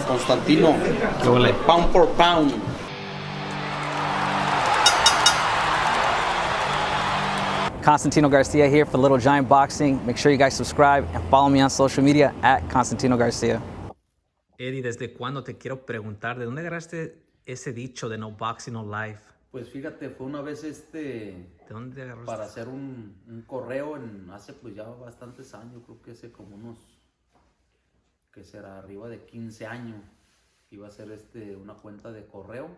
Constantino, ¿Qué huele? pound for pound. Constantino Garcia here for Little Giant Boxing. Make sure you guys subscribe and follow me on social media at Constantino Garcia. Eddie, ¿desde cuándo te quiero preguntar? ¿De dónde agarraste ese dicho de no boxing, no life? Pues fíjate, fue una vez ¿De dónde agarraste? para hacer un correo hace pues ya bastantes años, creo que hace como unos, que será arriba de 15 años, iba a hacer una cuenta de correo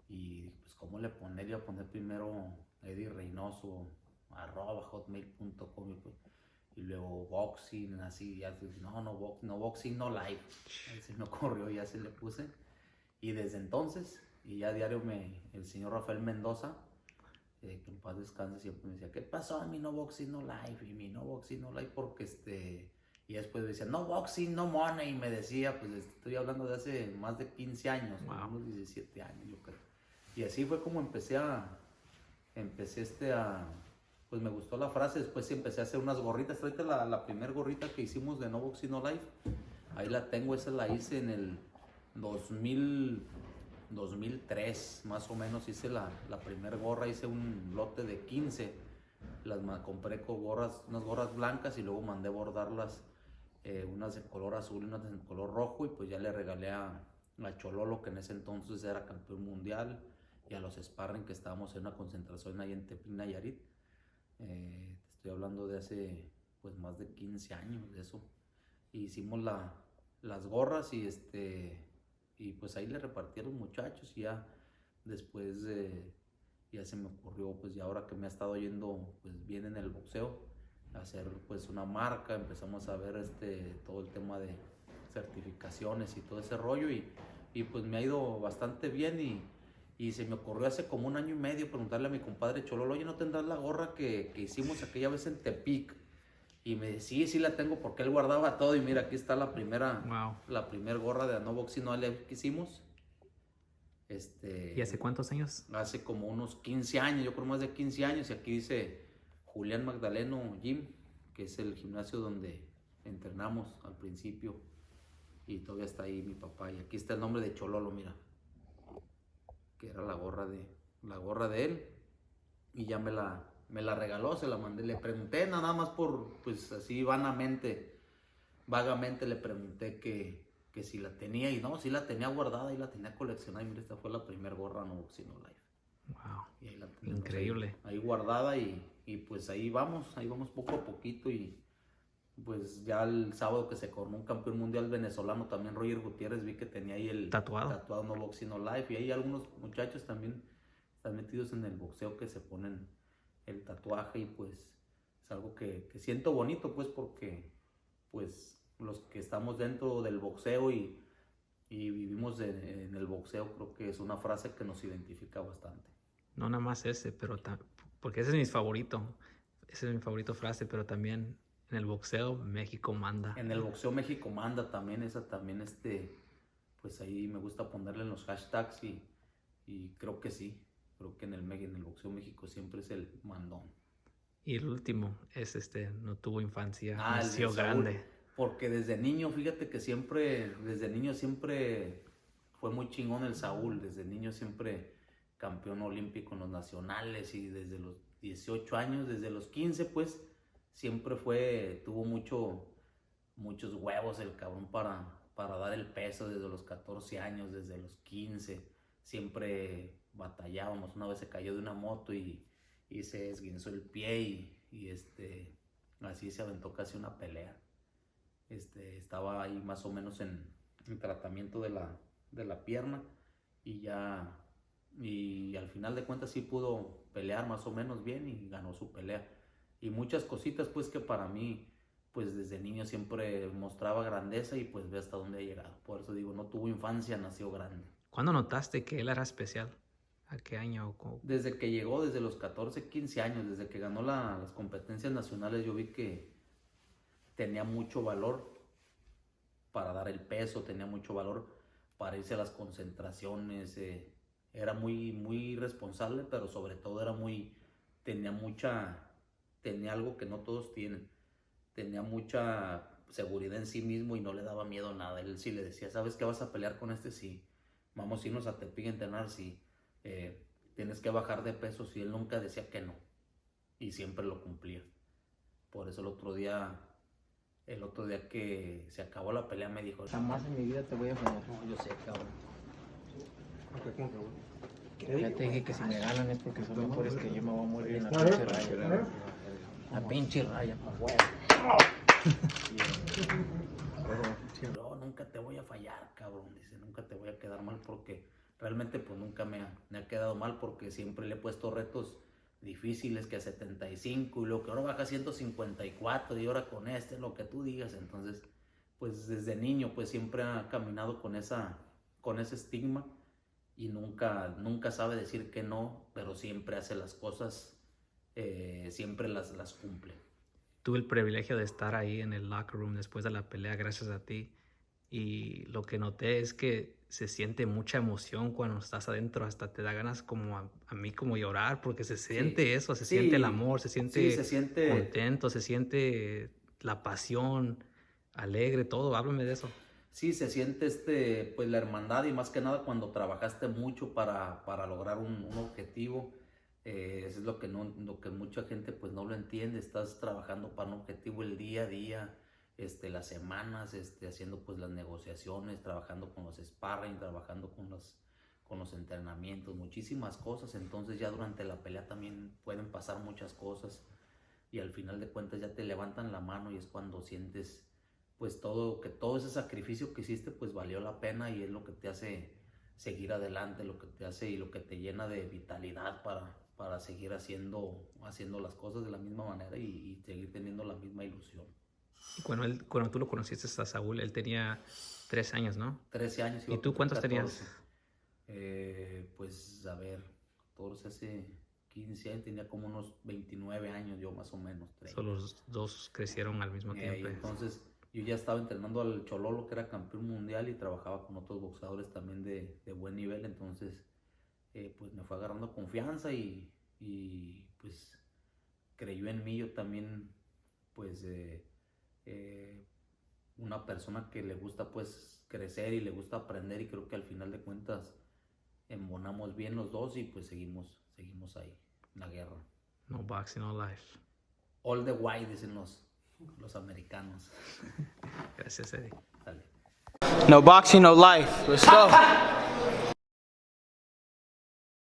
y pues cómo le poner, iba a poner primero Eddie Reynoso @hotmail.com y luego boxing, así, ya no boxing, no live, ahí se me ocurrió, ya se le puse y desde entonces, y ya diario el señor Rafael Mendoza, que en paz descanse, siempre me decía, ¿qué pasó? Mi no boxing, no live, y mi no boxing, no live, porque y después me decía, no boxing, no money, y me decía, pues estoy hablando de hace más de 15 años, Wow. unos 17 años yo creo, y así fue como empecé pues me gustó la frase. Después sí empecé a hacer unas gorritas. Ahorita la primer gorrita que hicimos de No Boxing No Life, ahí la tengo, esa la hice en el 2003, más o menos. Hice la primer gorra, hice un lote de 15. Compré con unas gorras blancas y luego mandé bordarlas, unas de color azul y unas de color rojo, y pues ya le regalé a Chololo, que en ese entonces era campeón mundial, y a los sparring, que estábamos en una concentración ahí en Tepic, Nayarit. Estoy hablando de hace pues más de 15 años de eso. Y hicimos las gorras y pues ahí le repartí a los muchachos, y ya después ya se me ocurrió, pues ya ahora que me ha estado yendo pues bien en el boxeo, hacer pues una marca. Empezamos a ver todo el tema de certificaciones y todo ese rollo, y pues me ha ido bastante bien, y se me ocurrió hace como un año y medio preguntarle a mi compadre Chololo, oye, ¿no tendrás la gorra que hicimos aquella vez en Tepic? Y me dice, sí la tengo, porque él guardaba todo, y mira, aquí está la primera gorra de No Boxing No Life que hicimos. ¿Y hace cuántos años? Hace como unos 15 años, yo creo más de 15 años, y aquí dice Julián Magdaleno Gym, que es el gimnasio donde entrenamos al principio, y todavía está ahí mi papá, y aquí está el nombre de Chololo, mira, que era la gorra de él, y ya me la regaló, se la mandé, le pregunté nada más pues así vagamente le pregunté que si la tenía, y no, sí la tenía guardada y la tenía coleccionada, y mira, esta fue la primer gorra No Boxing No Life. Wow, Y ahí la tenemos increíble. ahí guardada, y pues ahí vamos poco a poquito, y pues ya el sábado que se coronó un campeón mundial venezolano también, Roger Gutiérrez, vi que tenía ahí el tatuado No Boxing No Life, y ahí algunos muchachos también están metidos en el boxeo que se ponen el tatuaje, y pues es algo que siento bonito, pues porque pues los que estamos dentro del boxeo y vivimos en el boxeo, creo que es una frase que nos identifica bastante. No nada más ese, pero porque ese es mi favorito. Esa es mi favorito frase, pero también en el boxeo México manda. En el boxeo México manda también, esa también, pues ahí me gusta ponerle en los hashtags, y creo que sí, creo que en el boxeo México siempre es el mandón. Y el último es no tuvo infancia, el de nació Saúl, grande. porque desde niño, fíjate que desde niño siempre fue muy chingón el Saúl. Desde niño siempre campeón olímpico en los nacionales, y desde los 18 años, desde los 15 pues, siempre tuvo muchos huevos el cabrón para dar el peso. Desde los 14 años, desde los 15, siempre batallábamos. Una vez se cayó de una moto y se esguinzó el pie, y así se aventó casi una pelea. Estaba ahí más o menos en tratamiento de la pierna, y al final de cuentas sí pudo pelear más o menos bien, y ganó su pelea. Y muchas cositas pues que para mí, pues desde niño siempre mostraba grandeza, y pues ve hasta dónde ha llegado. Por eso digo, no tuvo infancia, nació grande. ¿Cuándo notaste que él era especial? ¿A qué año? Desde que llegó, desde los 14, 15 años, desde que ganó las competencias nacionales, yo vi que tenía mucho valor para dar el peso, tenía mucho valor para irse a las concentraciones, era muy, muy responsable, pero sobre todo tenía algo que no todos tienen, tenía mucha seguridad en sí mismo y no le daba miedo a nada. Él sí le decía, ¿sabes que vas a pelear con este? Sí. Vamos a irnos a Tepic a entrenar, sí. Tienes que bajar de peso, sí. Él nunca decía que no. Y siempre lo cumplía. Por eso el otro día que se acabó la pelea me dijo, Jamás en mi vida te voy a fallar. yo sé, cabrón. Ya te dije que si me ganan es porque son mejores que yo, me voy a morir en la pinche raya. La pinche raya, pa' huevo. No, nunca te voy a fallar, cabrón. Dice, nunca te voy a quedar mal porque realmente pues nunca me ha quedado mal porque siempre le he puesto retos difíciles que a 75 y luego que ahora baja a 154 y ahora con lo que tú digas. Entonces, pues desde niño pues siempre ha caminado con ese estigma y nunca sabe decir que no, pero siempre hace las cosas, siempre las cumple. Tuve el privilegio de estar ahí en el locker room después de la pelea gracias a ti y lo que noté es que se siente mucha emoción cuando estás adentro, hasta te da ganas como a mí como llorar porque se siente eso, se siente el amor, se siente contento, se siente la pasión, alegre, todo. Háblame de eso. Sí, se siente pues la hermandad y más que nada cuando trabajaste mucho para lograr un objetivo. Eso es lo que mucha gente pues no lo entiende. Estás trabajando para un objetivo el día a día, las semanas, haciendo pues las negociaciones, trabajando con los sparring, trabajando con los entrenamientos, muchísimas cosas. Entonces ya durante la pelea también pueden pasar muchas cosas y al final de cuentas ya te levantan la mano y es cuando sientes pues todo ese sacrificio que hiciste pues valió la pena y es lo que te hace seguir adelante, lo que te hace y lo que te llena de vitalidad para seguir haciendo las cosas de la misma manera y seguir teniendo la misma ilusión. Y cuando tú lo conociste a Saúl, él tenía 13 años, ¿no? 13 años. ¿Y tú cuántos 14. tenías? Pues a ver, 14 hace 15 años, tenía como unos 29 años yo más o menos. 30. Los dos crecieron al mismo tiempo. Entonces yo ya estaba entrenando al Chololo, que era campeón mundial, y trabajaba con otros boxeadores también de buen nivel. Entonces pues me fue agarrando confianza y pues creyó en mí. Yo también pues una persona que le gusta pues crecer y le gusta aprender, y creo que al final de cuentas embonamos bien los dos y pues seguimos ahí en la guerra. No boxing, no life. All the way, dicen los americanos. Gracias, Eddie. Dale. No boxing, no life. Let's go.